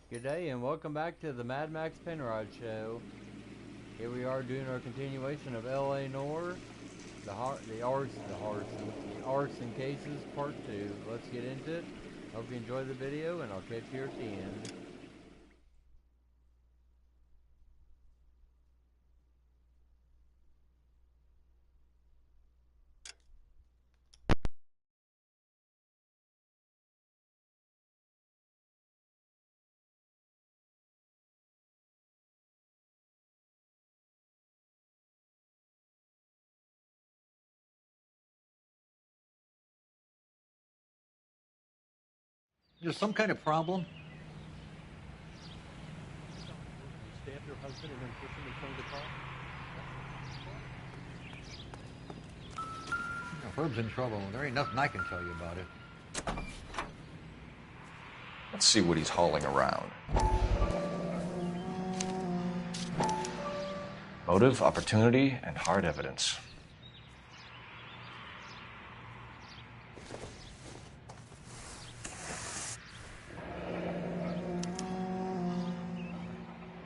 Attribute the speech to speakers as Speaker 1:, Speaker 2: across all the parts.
Speaker 1: Good day and welcome back to the Mad Max Penrod Show. Here we are doing our continuation of L.A. Noire, the arson cases part 2. Let's get into it. Hope you enjoy the video and I'll catch you at the end.
Speaker 2: Is there some kind of problem?
Speaker 3: Stab your husband and then push him in front of the car?
Speaker 2: If Herb's in trouble, there ain't nothing I can tell you about it.
Speaker 4: Let's see what he's hauling around. Motive, opportunity, and hard evidence.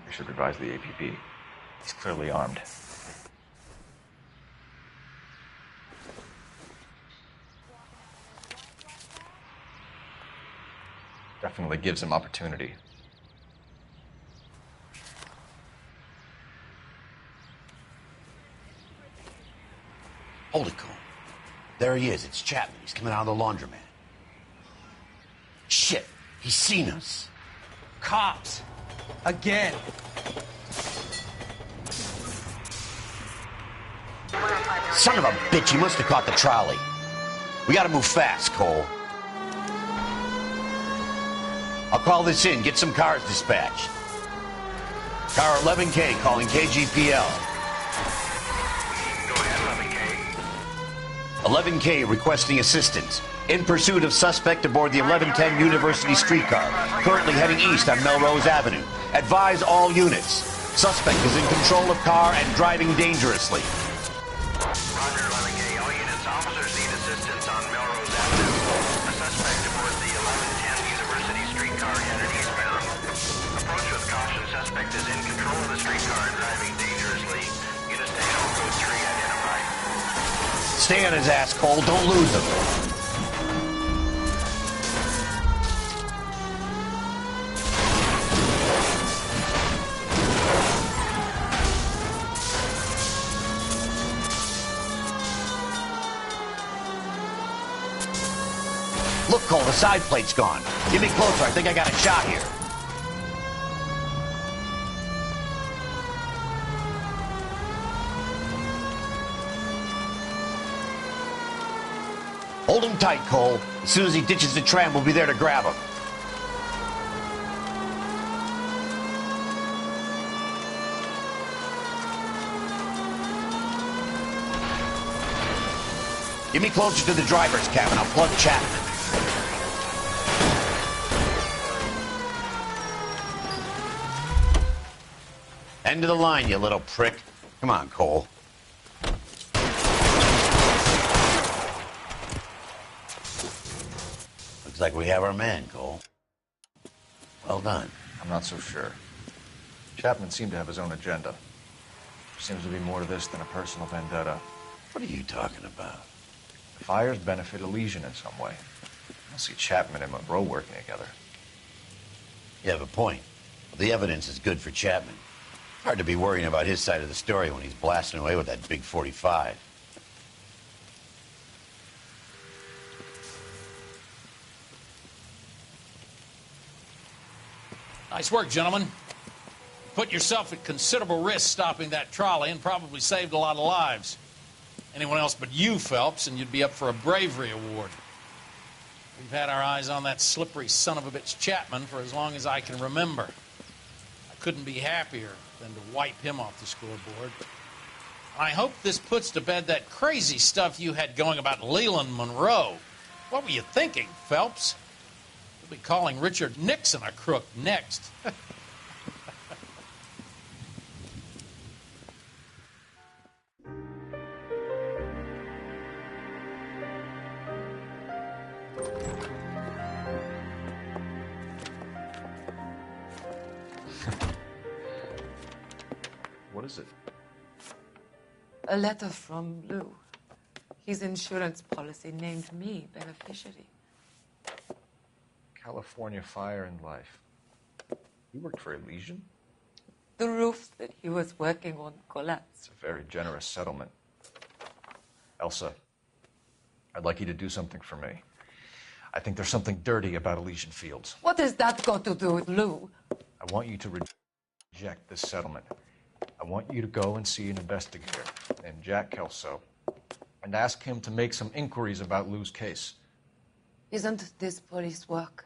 Speaker 4: We should revise the APP. He's clearly armed. Definitely gives him opportunity.
Speaker 5: Hold it, Cole. There he is. It's Chapman. He's coming out of the laundromat. Shit. He's seen us.
Speaker 6: Cops. Again.
Speaker 5: Son of a bitch. He must have caught the trolley. We gotta move fast, Cole. I'll call this in. Get some cars dispatched. Car 11K calling KGPL.
Speaker 7: Go ahead, 11K.
Speaker 5: 11K requesting assistance. In pursuit of suspect aboard the 1110 University streetcar, currently heading east on Melrose Avenue. Advise all units. Suspect is in control of car and driving dangerously.
Speaker 7: Roger, 11K. All units, officers need assistance on Melrose Avenue. A suspect aboard the 1110 University streetcar headed eastbound. Approach with caution. Suspect is in control of the streetcar and driving dangerously. Unit stay on code 3 identified.
Speaker 5: Stay on his ass, Cole. Don't lose him. Look, Cole, the side plate's gone. Get me closer. I think I got a shot here. Hold him tight, Cole. As soon as he ditches the tram, we'll be there to grab him. Get me closer to the driver's cabin. I'll plug Chapman. End of the line, you little prick. Come on, Cole. Looks like we have our man, Cole. Well done.
Speaker 4: I'm not so sure. Chapman seemed to have his own agenda. Seems to be more to this than a personal vendetta.
Speaker 5: What are you talking about?
Speaker 4: The fires benefit Elysian in some way. I don't see Chapman and Monroe working together.
Speaker 5: You have a point. The evidence is good for Chapman. Hard to be worrying about his side of the story when he's blasting away with that big 45.
Speaker 6: Nice work, gentlemen. Put yourself at considerable risk stopping that trolley and probably saved a lot of lives. Anyone else but you, Phelps, and you'd be up for a bravery award. We've had our eyes on that slippery son of a bitch Chapman for as long as I can remember. I couldn't be happier than to wipe him off the scoreboard. I hope this puts to bed that crazy stuff you had going about Leland Monroe. What were you thinking, Phelps? We'll be calling Richard Nixon a crook next.
Speaker 4: What is it?
Speaker 8: A letter from Lou. His insurance policy named me beneficiary.
Speaker 4: California Fire and Life. You worked for Elysian?
Speaker 8: The roof that he was working on collapsed.
Speaker 4: It's a very generous settlement. Elsa, I'd like you to do something for me. I think there's something dirty about Elysian Fields.
Speaker 8: What has that got to do with Lou?
Speaker 4: I want you to reject this settlement. I want you to go and see an investigator named Jack Kelso and ask him to make some inquiries about Lou's case.
Speaker 8: Isn't this police work?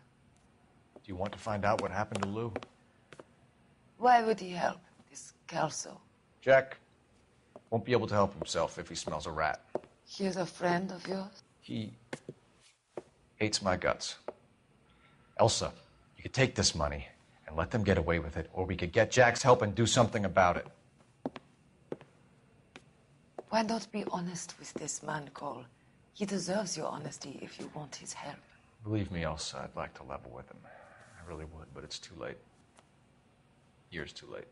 Speaker 4: Do you want to find out what happened to Lou?
Speaker 8: Why would he help, this Kelso?
Speaker 4: Jack won't be able to help himself if he smells a rat.
Speaker 8: He is a friend of yours?
Speaker 4: He hates my guts. Elsa, you could take this money and let them get away with it, or we could get Jack's help and do something about it.
Speaker 8: Why not be honest with this man, Cole? He deserves your honesty if you want his help.
Speaker 4: Believe me, Elsa, I'd like to level with him. I really would, but it's too late. Years too late.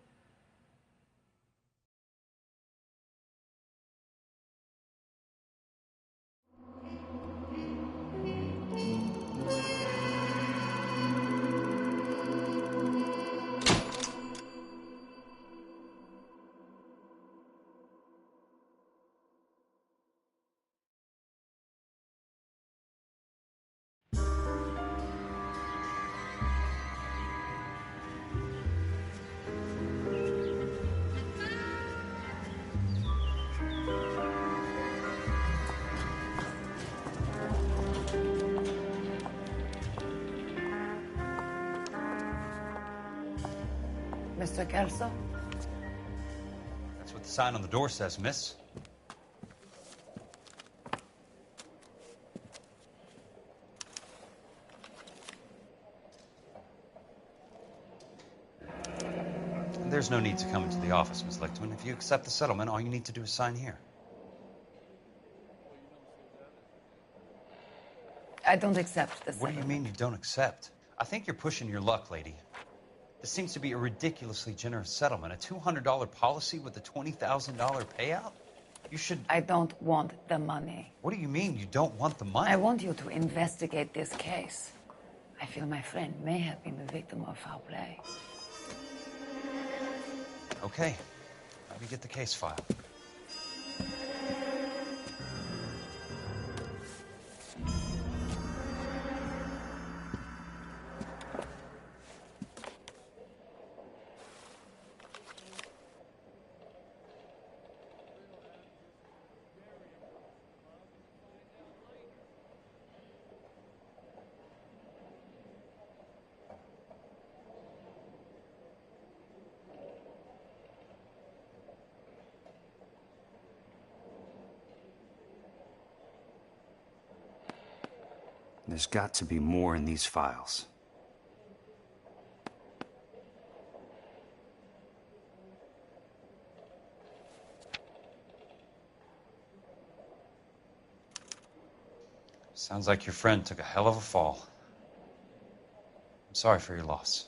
Speaker 8: Mr. Kelso?
Speaker 9: That's what the sign on the door says, miss. There's no need to come into the office, Miss Lichtman. If you accept the settlement, all you need to do is sign here.
Speaker 8: I don't accept the
Speaker 9: What
Speaker 8: settlement.
Speaker 9: do you mean you don't accept? I think you're pushing your luck, lady. This seems to be a ridiculously generous settlement. A $200 policy with a $20,000 payout? You should...
Speaker 8: I don't want the money.
Speaker 9: What do you mean you don't want the money?
Speaker 8: I want you to investigate this case. I feel my friend may have been the victim of foul play.
Speaker 9: Okay. Let me get the case file.
Speaker 10: There's got to be more in these files.
Speaker 9: Sounds like your friend took a hell of a fall. I'm sorry for your loss.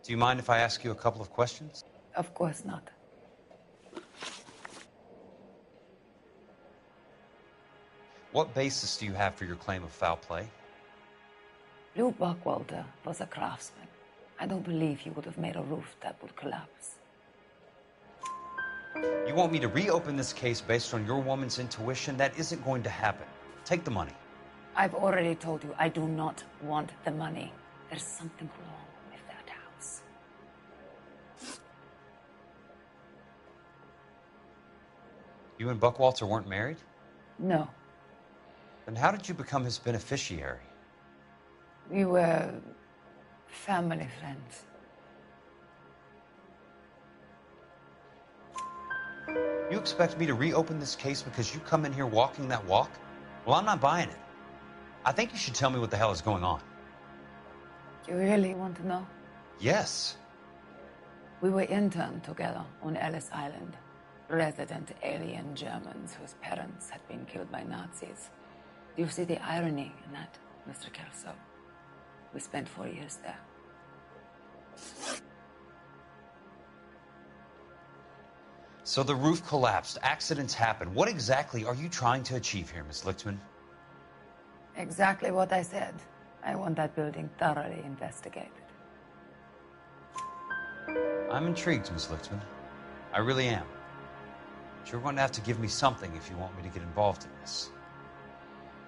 Speaker 9: Do you mind if I ask you a couple of questions?
Speaker 8: Of course not.
Speaker 9: What basis do you have for your claim of foul play?
Speaker 8: Lou Buckwalter was a craftsman. I don't believe he would have made a roof that would collapse.
Speaker 9: You want me to reopen this case based on your woman's intuition? That isn't going to happen. Take the money.
Speaker 8: I've already told you I do not want the money. There's something wrong with that house.
Speaker 9: You and Buckwalter weren't married?
Speaker 8: No.
Speaker 9: Then how did you become his beneficiary?
Speaker 8: We were family friends.
Speaker 9: You expect me to reopen this case because you come in here walking that walk? Well, I'm not buying it. I think you should tell me what the hell is going on.
Speaker 8: You really want to know?
Speaker 9: Yes.
Speaker 8: We were interned together on Ellis Island. Resident alien Germans whose parents had been killed by Nazis. Do you see the irony in that, Mr. Kelso? We spent 4 years there.
Speaker 9: So the roof collapsed, accidents happen. What exactly are you trying to achieve here, Miss Lichtman?
Speaker 8: Exactly what I said. I want that building thoroughly investigated.
Speaker 9: I'm intrigued, Miss Lichtman. I really am. But you're going to have to give me something if you want me to get involved in this.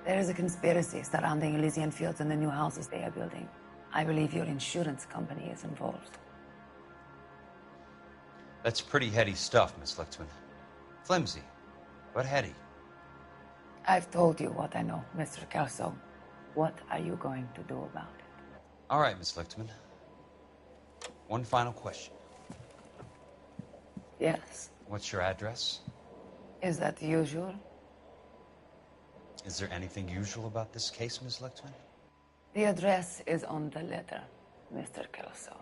Speaker 8: There is a conspiracy surrounding Elysian Fields and the new houses they are building. I believe your insurance company is involved.
Speaker 9: That's pretty heady stuff, Miss Lichtman. Flimsy, but heady.
Speaker 8: I've told you what I know, Mr. Kelso. What are you going to do about it?
Speaker 9: All right, Miss Lichtman. One final question.
Speaker 8: Yes.
Speaker 9: What's your address?
Speaker 8: Is that usual?
Speaker 9: Is there anything usual about this case, Miss Lichtman?
Speaker 8: The address is on the letter, Mr. Kelso.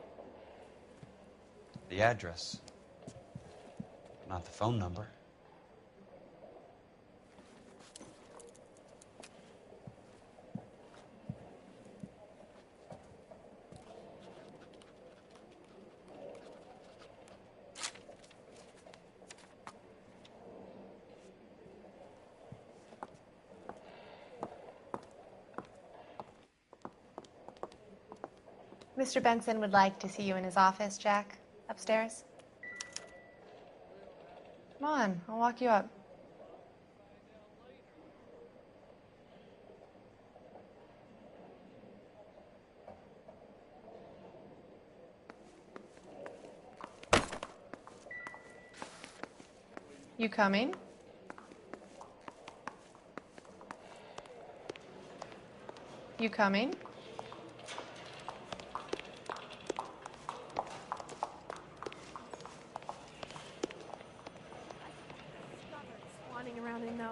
Speaker 9: The address, not the phone number.
Speaker 11: Mr. Benson would like to see you in his office, Jack. Upstairs. Come on, I'll walk you up. You coming? You coming?
Speaker 12: Around in those.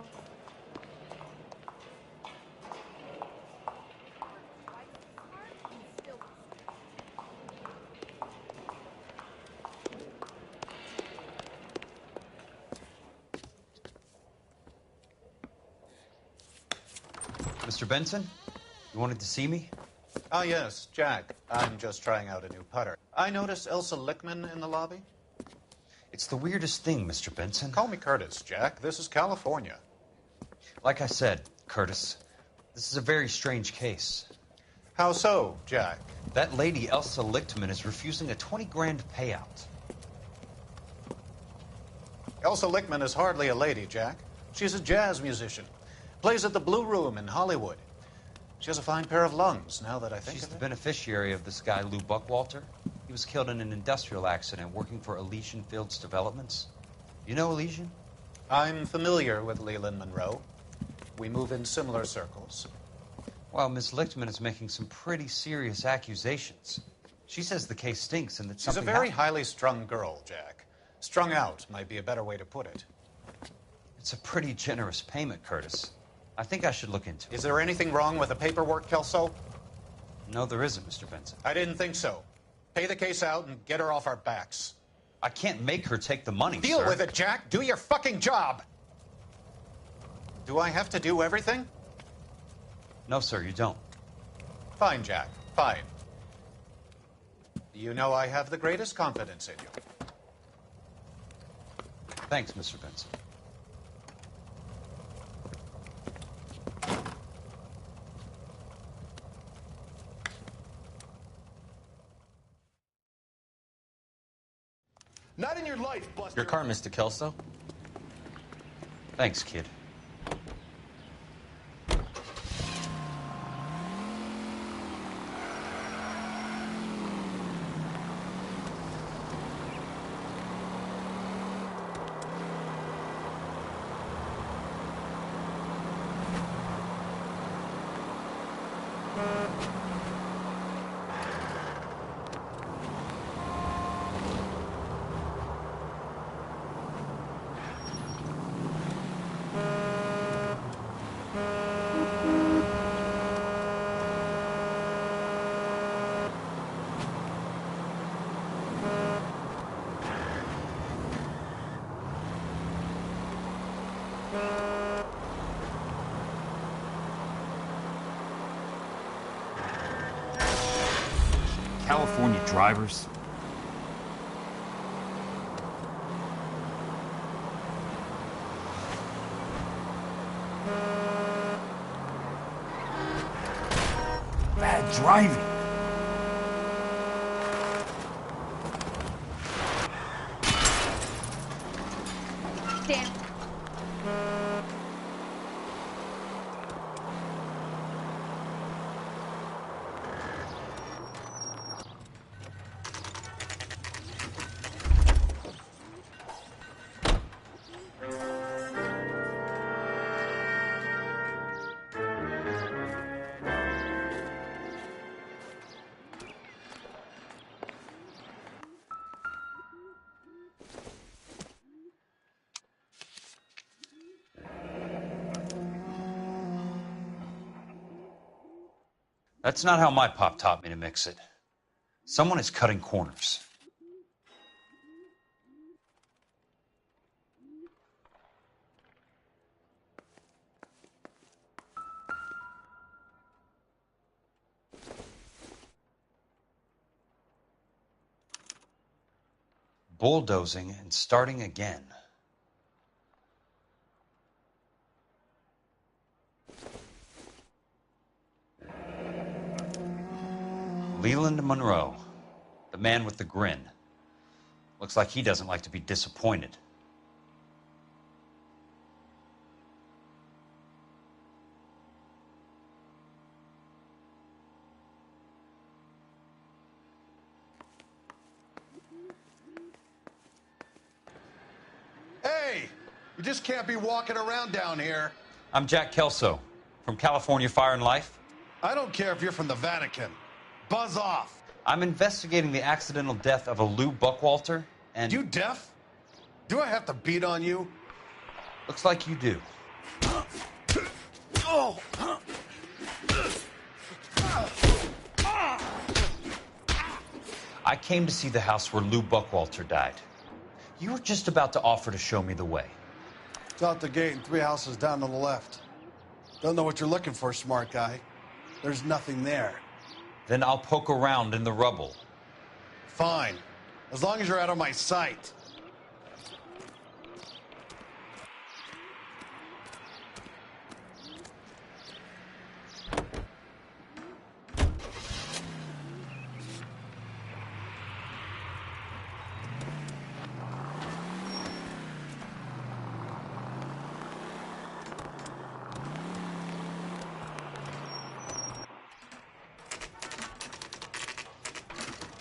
Speaker 9: Mr. Benson, you wanted to see me?
Speaker 13: Ah, yes, Jack. I'm just trying out a new putter. I noticed Elsa Lichtman in the lobby.
Speaker 9: It's the weirdest thing, Mr. Benson.
Speaker 13: Call me Curtis, Jack. This is California.
Speaker 9: Like I said, Curtis, this is a very strange case.
Speaker 13: How so, Jack?
Speaker 9: That lady, Elsa Lichtman, is refusing a 20 grand payout.
Speaker 13: Elsa Lichtman is hardly a lady, Jack. She's a jazz musician. Plays at the Blue Room in Hollywood. She has a fine pair of lungs, now that I think
Speaker 9: She's
Speaker 13: of
Speaker 9: the
Speaker 13: it.
Speaker 9: beneficiary of this guy, Lou Buckwalter. He was killed in an industrial accident working for Elysian Fields Developments. You know Elysian?
Speaker 13: I'm familiar with Leland Monroe. We move in similar circles.
Speaker 9: Well, Miss Lichtman is making some pretty serious accusations. She says the case stinks and that
Speaker 13: She's a
Speaker 9: something
Speaker 13: very highly strung girl, Jack. Strung out might be a better way to put it.
Speaker 9: It's a pretty generous payment, Curtis. I think I should look into it.
Speaker 13: Is there anything wrong with the paperwork, Kelso?
Speaker 9: No, there isn't, Mr. Benson.
Speaker 13: I didn't think so. Pay the case out and get her off our backs.
Speaker 9: I can't make her take the money,
Speaker 13: Deal
Speaker 9: sir.
Speaker 13: with it, Jack. Do your fucking job. Do I have to do everything?
Speaker 9: No, sir, you don't.
Speaker 13: Fine, Jack. Fine. You know I have the greatest confidence in you.
Speaker 9: Thanks, Mr. Benson.
Speaker 12: Not in your life, Buster.
Speaker 14: Your car, Mr. Kelso.
Speaker 9: Thanks, kid.
Speaker 10: California drivers. Bad driving.
Speaker 11: Damn.
Speaker 9: That's not how my pop taught me to mix it. Someone is cutting corners. Bulldozing and starting again. Leland Monroe, the man with the grin. Looks like he doesn't like to be disappointed.
Speaker 12: Hey, you just can't be walking around down here.
Speaker 9: I'm Jack Kelso, from California Fire and Life.
Speaker 12: I don't care if you're from the Vatican. Buzz off.
Speaker 9: I'm investigating the accidental death of a Lou Buckwalter, and...
Speaker 12: You deaf? Do I have to beat on you?
Speaker 9: Looks like you do. I came to see the house where Lou Buckwalter died. You were just about to offer to show me the way.
Speaker 12: It's out the gate and 3 houses down on the left. Don't know what you're looking for, smart guy. There's nothing there.
Speaker 9: Then I'll poke around in the rubble.
Speaker 12: Fine. As long as you're out of my sight.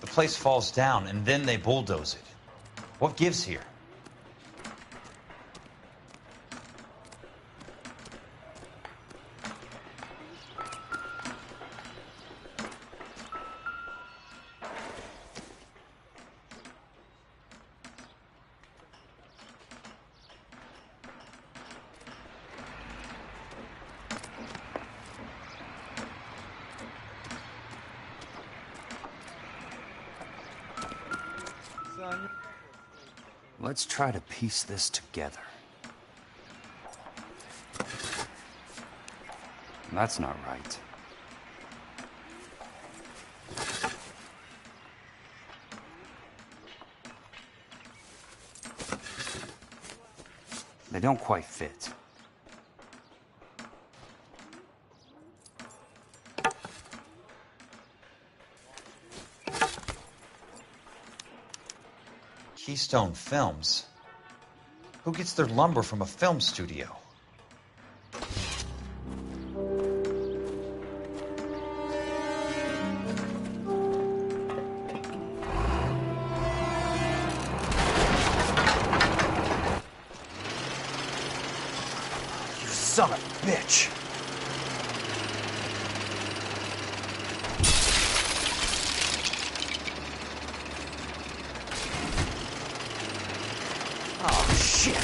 Speaker 9: The place falls down, and then they bulldoze it. What gives here?
Speaker 10: Let's try to piece this together. That's not right. They don't quite fit.
Speaker 9: Keystone Films? Who gets their lumber from a film studio?
Speaker 10: You son of a bitch! Oh, shit!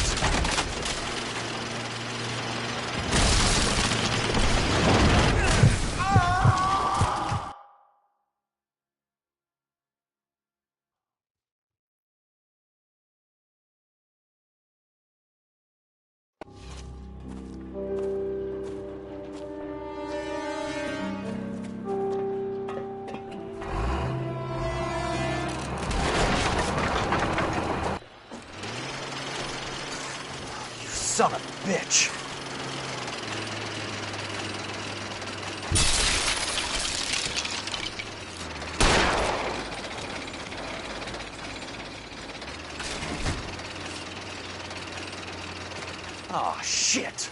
Speaker 10: Son of a bitch! Oh, shit!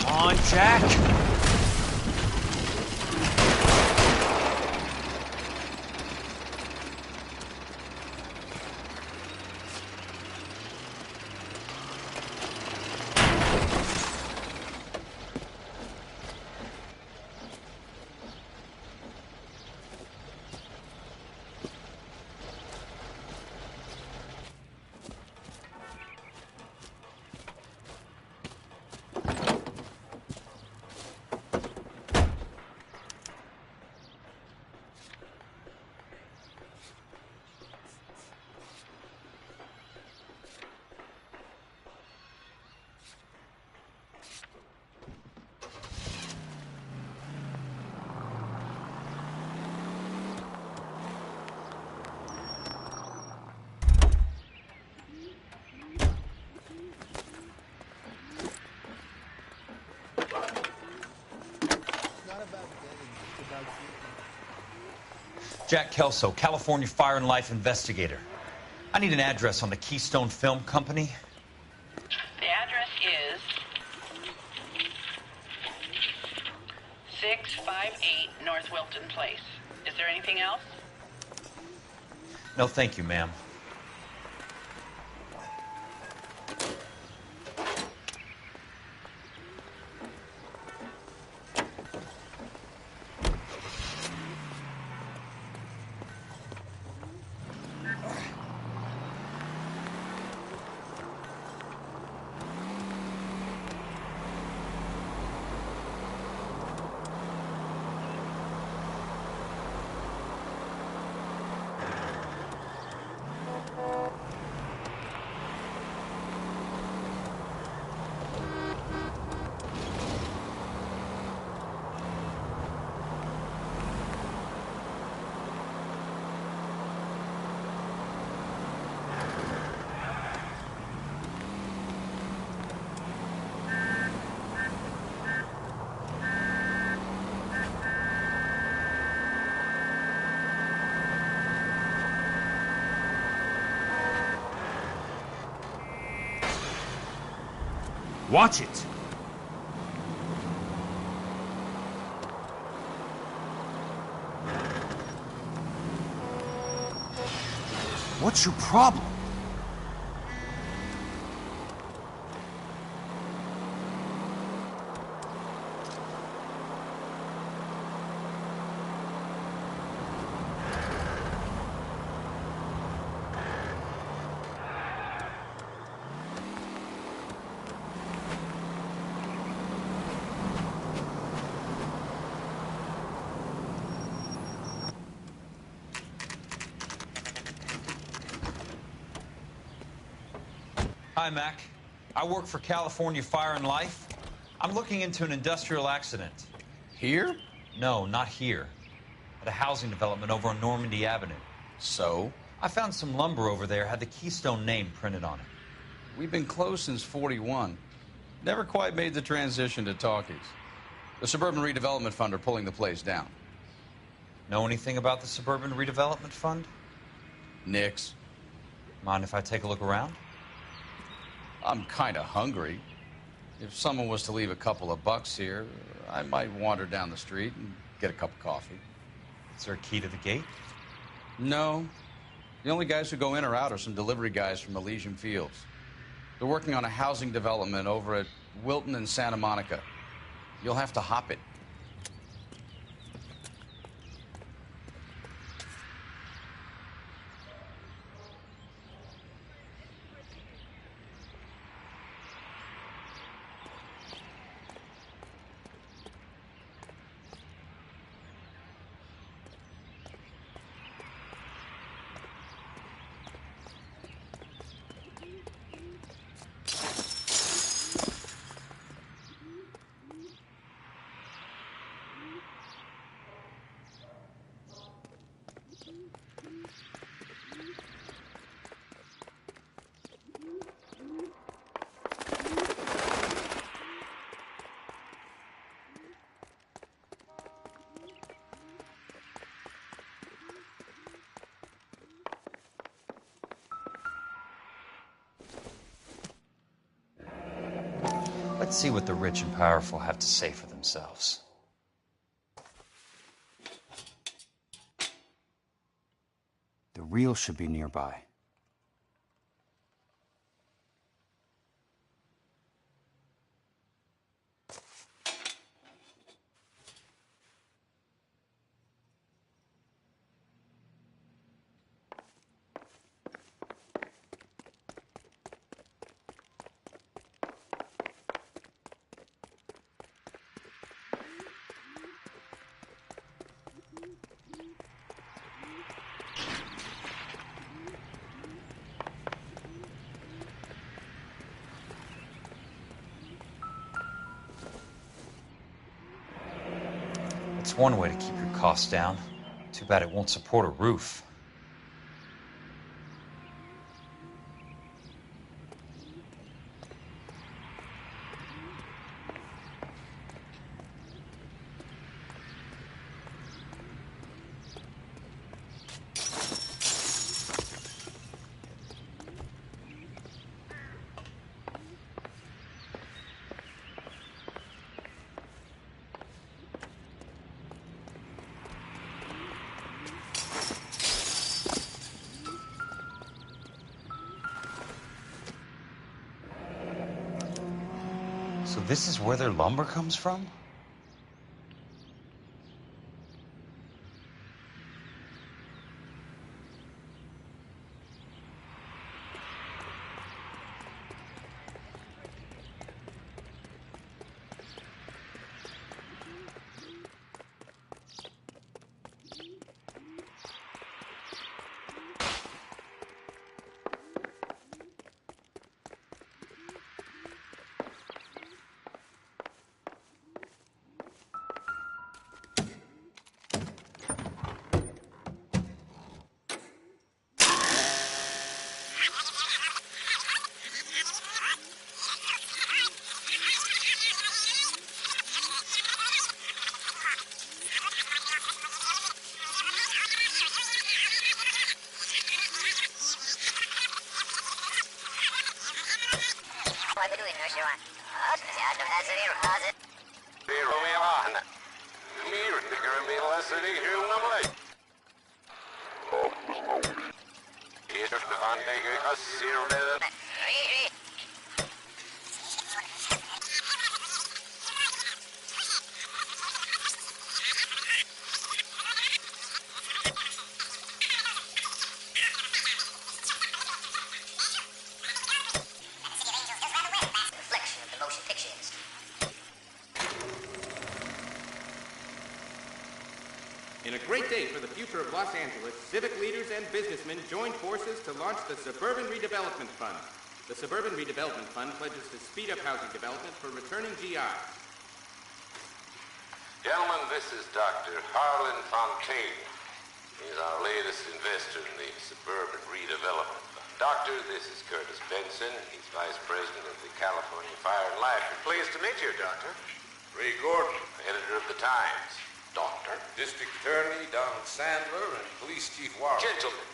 Speaker 10: Come on, Jack!
Speaker 9: Jack Kelso, California Fire and Life investigator. I need an address on the Keystone Film Company.
Speaker 14: The address is 658 North Wilton Place. Is there anything else?
Speaker 9: No, thank you, ma'am.
Speaker 10: Watch it! What's your problem?
Speaker 9: Hi, Mac. I work for California Fire and Life. I'm looking into an industrial accident.
Speaker 15: Here?
Speaker 9: No, not here. At a housing development over on Normandy Avenue.
Speaker 15: So?
Speaker 9: I found some lumber over there, had the Keystone name printed on it.
Speaker 15: We've been closed since 41. Never quite made the transition to talkies. The Suburban Redevelopment Fund are pulling the place down.
Speaker 9: Know anything about the Suburban Redevelopment Fund?
Speaker 15: Nix.
Speaker 9: Mind if I take a look around?
Speaker 15: I'm kind of hungry. If someone was to leave a couple of bucks here, I might wander down the street and get a cup of coffee.
Speaker 9: Is there a key to the gate?
Speaker 15: No. The only guys who go in or out are some delivery guys from Elysian Fields. They're working on a housing development over at Wilton and Santa Monica. You'll have to hop it.
Speaker 9: Let's see what the rich and powerful have to say for themselves.
Speaker 16: The real should be nearby.
Speaker 9: It's one way to keep your costs down. Too bad it won't support a roof. So this is where their lumber comes from?
Speaker 17: In a great day for the future of Los Angeles, civic leaders and businessmen joined forces to launch the Suburban Redevelopment Fund. The Suburban Redevelopment Fund pledges to speed up housing development for returning GIs.
Speaker 18: Gentlemen, this is Dr. Harlan Fontaine. He's our latest investor in the Suburban Redevelopment Fund. Doctor, this is Curtis Benson. He's Vice President of the California Fire and Life.
Speaker 7: Pleased to meet you, Doctor.
Speaker 18: Ray Gordon, editor of the Times.
Speaker 7: Doctor?
Speaker 18: District Attorney Donald Sandler and Police Chief Warren.
Speaker 7: Gentlemen,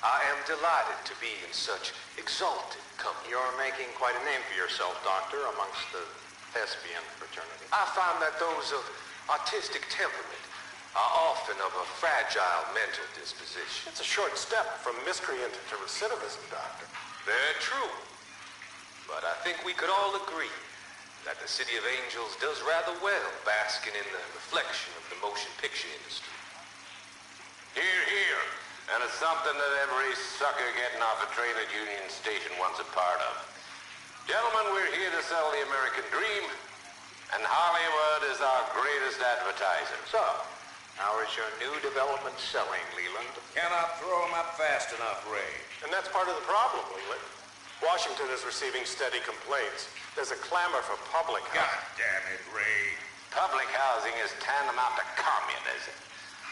Speaker 7: I am delighted to be in such exalted company. You're making quite a name for yourself, Doctor, amongst the thespian fraternity. I find that those of artistic temperament are often of a fragile mental disposition. It's a short step from miscreant to recidivism, Doctor. Very true. But I think we could all agree that the City of Angels does rather well basking in the reflection of the motion picture industry.
Speaker 18: Hear, hear. And it's something that every sucker getting off a train at Union Station wants a part of. Gentlemen, we're here to sell the American dream, and Hollywood is our greatest advertiser.
Speaker 7: So, how is your new development selling, Leland?
Speaker 18: Cannot throw them up fast enough, Ray.
Speaker 7: And that's part of the problem, Leland. Washington is receiving steady complaints. There's a clamor for public housing.
Speaker 18: God damn it, Ray. Public housing is tantamount to communism.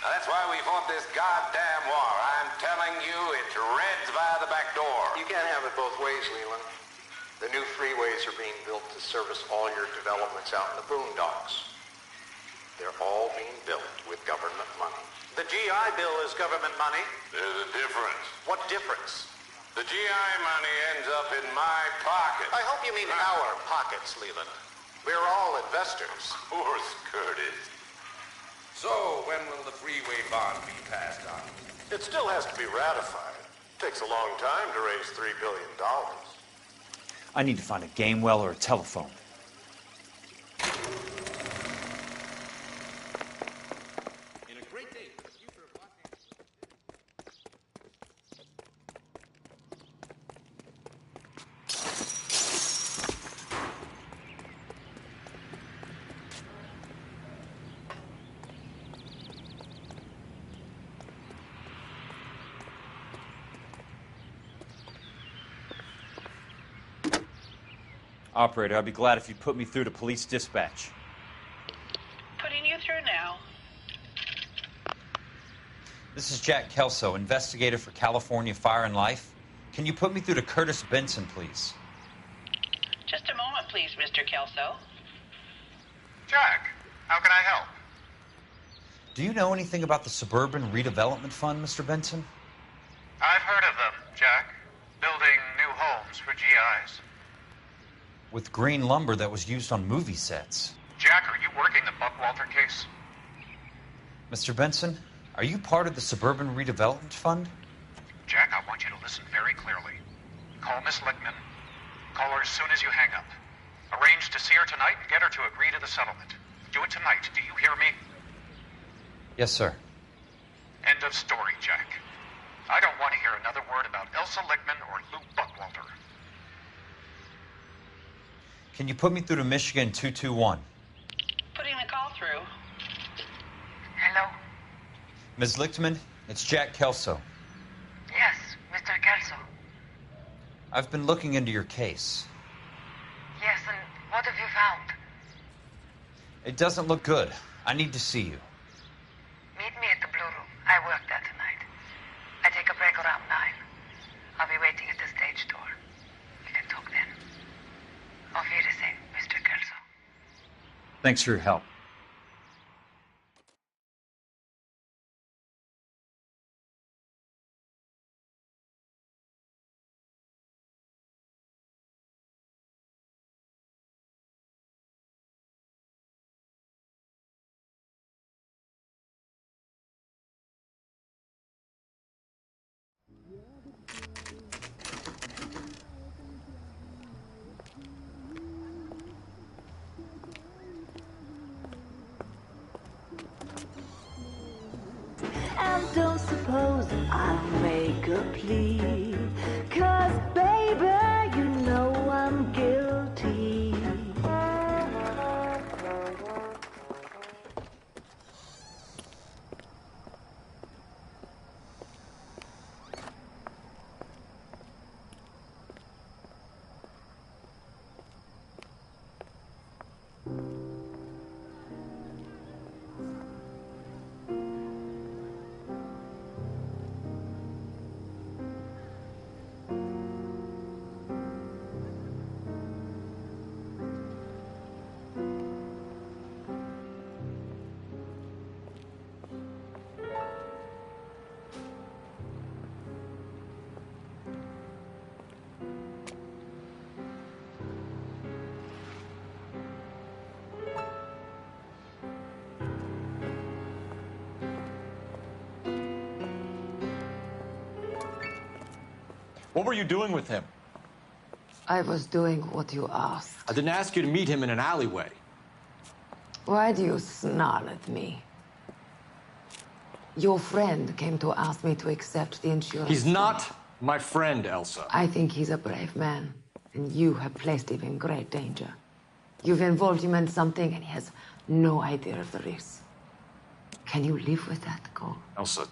Speaker 18: Now, that's why we fought this goddamn war. I'm telling you, it's Reds via the back door.
Speaker 7: You can't have it both ways, Leland. The new freeways are being built to service all your developments out in the boondocks. They're all being built with government money. The GI Bill is government money.
Speaker 18: There's a difference.
Speaker 7: What difference?
Speaker 18: The GI money ends up in my pocket.
Speaker 7: I hope you mean our pockets, Leland. We're all investors.
Speaker 18: Of course, Curtis. So, when will the freeway bond be passed on?
Speaker 7: It still has to be ratified. It takes a long time to raise $3 billion.
Speaker 10: I need to find a game well or a telephone.
Speaker 17: In a great day for the future of Los Angeles.
Speaker 10: Operator, I'd be glad if you'd put me through to police dispatch.
Speaker 14: Putting you through now.
Speaker 9: This is Jack Kelso, investigator for California Fire and Life. Can you put me through to Curtis Benson, please?
Speaker 14: Just a moment, please, Mr. Kelso.
Speaker 7: Jack, how can I help?
Speaker 9: Do you know anything about the Suburban Redevelopment Fund, Mr. Benson?
Speaker 7: I've heard of them, Jack. Building new homes for GIs.
Speaker 9: With green lumber that was used on movie sets.
Speaker 7: Jack, are you working the Buckwalter case?
Speaker 9: Mr. Benson, are you part of the Suburban Redevelopment Fund?
Speaker 7: Jack, I want you to listen very clearly. Call Miss Lickman. Call her as soon as you hang up. Arrange to see her tonight and get her to agree to the settlement. Do it tonight. Do you hear me?
Speaker 9: Yes, sir.
Speaker 7: End of story, Jack. I don't want to hear another word about Elsa Lickman or Lou Buckwalter.
Speaker 9: Can you put me through to Michigan 221?
Speaker 14: Putting the call through.
Speaker 19: Hello?
Speaker 9: Ms. Lichtman, it's Jack Kelso.
Speaker 19: Yes, Mr. Kelso.
Speaker 9: I've been looking into your case.
Speaker 19: Yes, and what have you found?
Speaker 9: It doesn't look good. I need to see you.
Speaker 19: Meet me at the Blue Room. I work there tonight. I take a break around 9. I'll be waiting at the stage door. We can talk then. Auf Wiedersehen, Mr. Kelso.
Speaker 10: Thanks for your help.
Speaker 4: What were you doing with him?
Speaker 8: I was doing what you asked.
Speaker 4: I didn't ask you to meet him in an alleyway.
Speaker 8: Why do you snarl at me? Your friend came to ask me to accept the insurance.
Speaker 4: He's not my friend, Elsa.
Speaker 8: I think he's a brave man, and you have placed him in great danger. You've involved him in something, and he has no idea of the risk. Can you live with that, Cole?
Speaker 4: Elsa,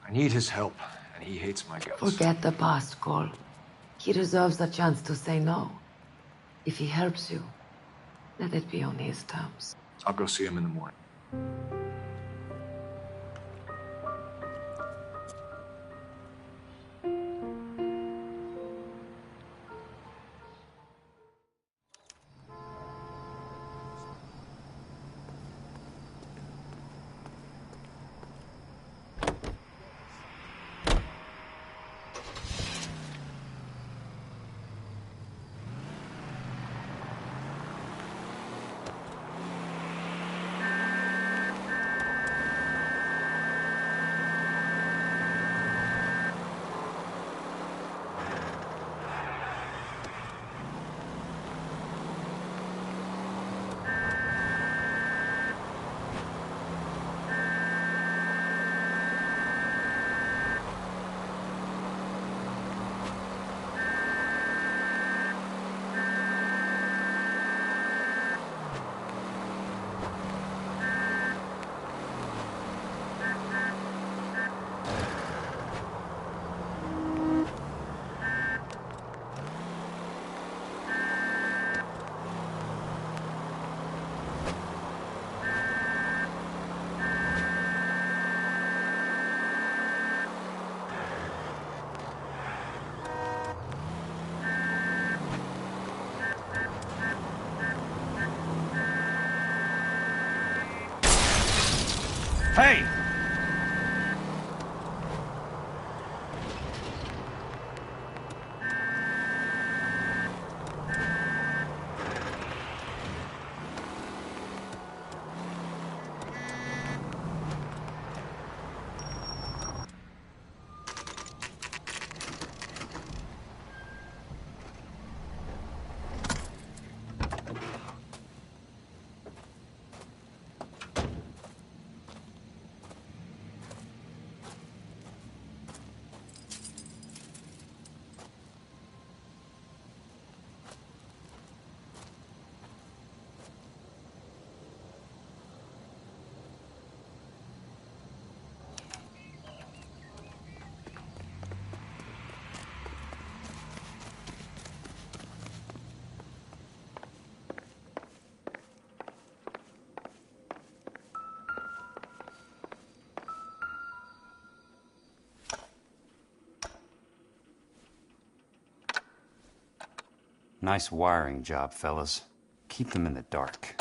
Speaker 4: I need his help, and he hates my guts.
Speaker 8: Forget the past, Cole. He deserves a chance to say no. If he helps you, let it be on his terms.
Speaker 4: I'll go see him in the morning.
Speaker 10: Hey!
Speaker 16: Nice wiring job, fellas. Keep them in the dark.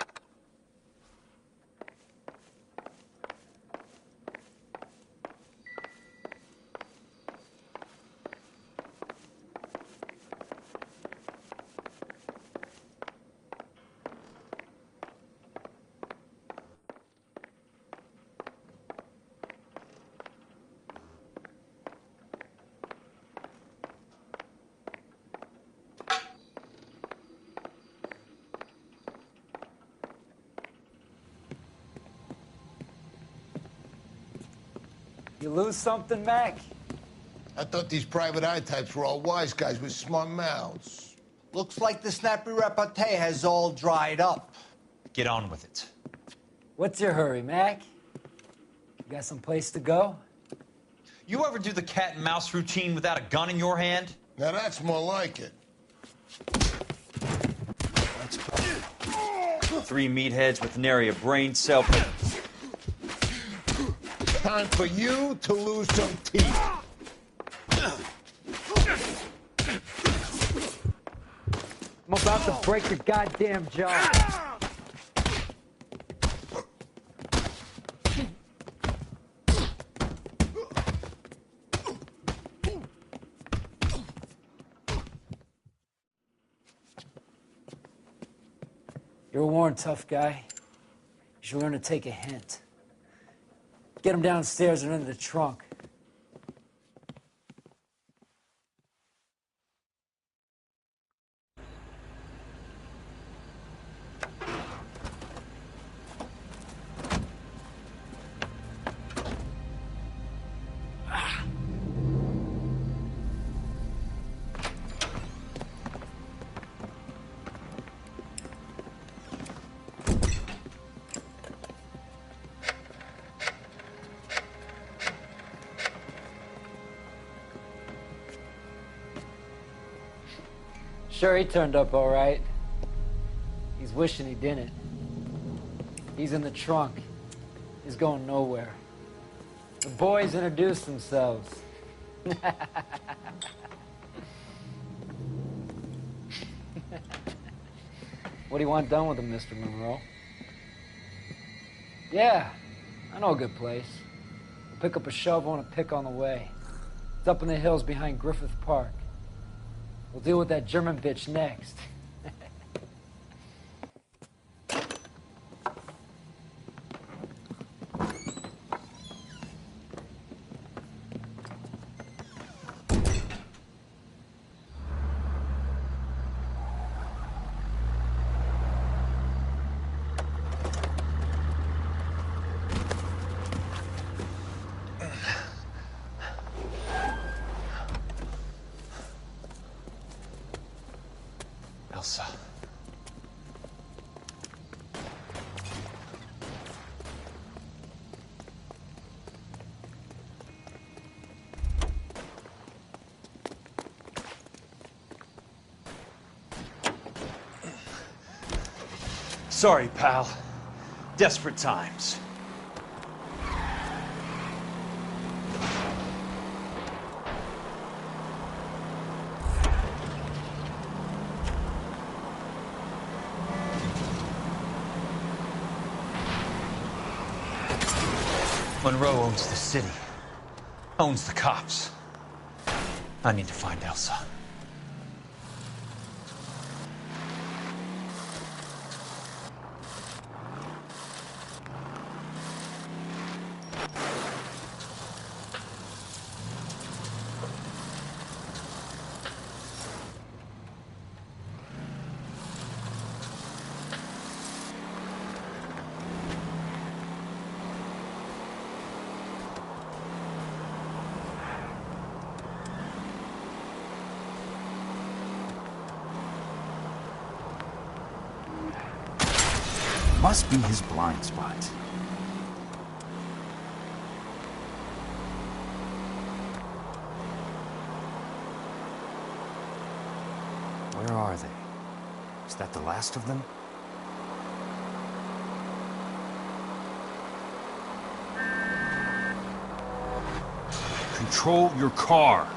Speaker 10: You lose something, Mac?
Speaker 20: I thought these private eye types were all wise guys with smart mouths.
Speaker 10: Looks like the snappy repartee has all dried up.
Speaker 9: Get on with it.
Speaker 10: What's your hurry, Mac? You got some place to go?
Speaker 9: You ever do the cat and mouse routine without a gun in your hand?
Speaker 20: Now that's more like it.
Speaker 9: Let's go. 3 meatheads with nary a brain cell.
Speaker 20: Time for you to lose some teeth.
Speaker 10: I'm about to break your goddamn jaw. You're a worn, tough guy. You should learn to take a hint. Get him downstairs and into the trunk. Sure, he turned up all right. He's wishing he didn't. He's in the trunk. He's going nowhere. The boys introduced themselves. What do you want done with him, Mr. Monroe? Yeah, I know a good place. We'll pick up a shovel and a pick on the way. It's up in the hills behind Griffith Park. We'll deal with that German bitch next.
Speaker 4: Elsa.
Speaker 21: Sorry, pal. Desperate times. Monroe owns the city, owns the cops. I need to find Elsa.
Speaker 16: Must be his blind spot. Where are they? Is that the last of them? Control your car.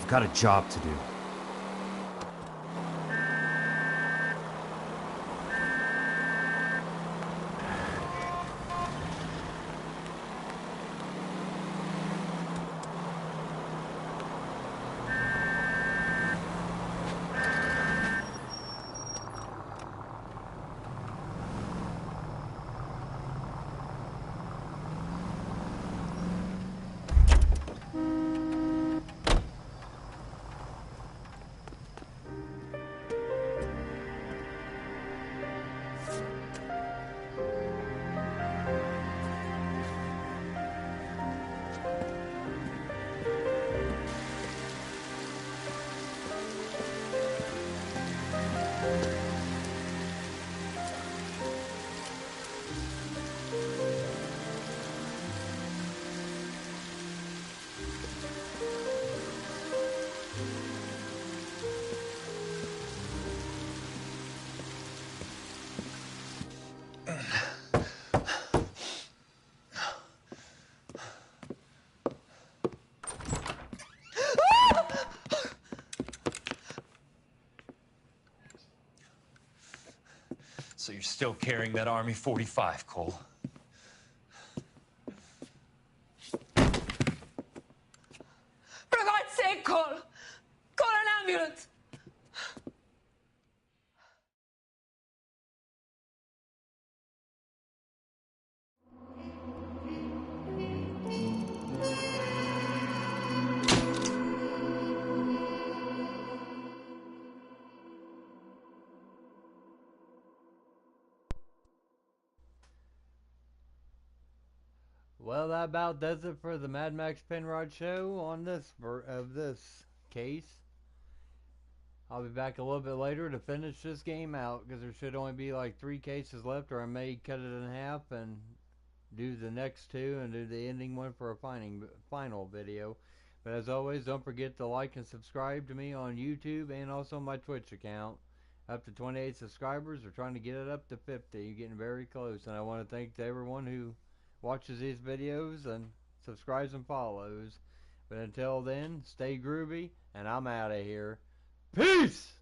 Speaker 16: Got a job to do.
Speaker 21: So you're still carrying that Army 45, Cole.
Speaker 1: For God's sake, Cole! Call an ambulance!
Speaker 22: Well, that about does it for the Mad Max Penrod show on this case. I'll be back a little bit later to finish this game out because there should only be like 3 cases left, or I may cut it in half and do the next 2 and do the ending one for a final video. But as always, don't forget to like and subscribe to me on YouTube and also my Twitch account. Up to 28 subscribers. We're trying to get it up to 50. You're getting very close, and I want to thank everyone who watches these videos and subscribes and follows. But until then, stay groovy, and I'm out of here. Peace!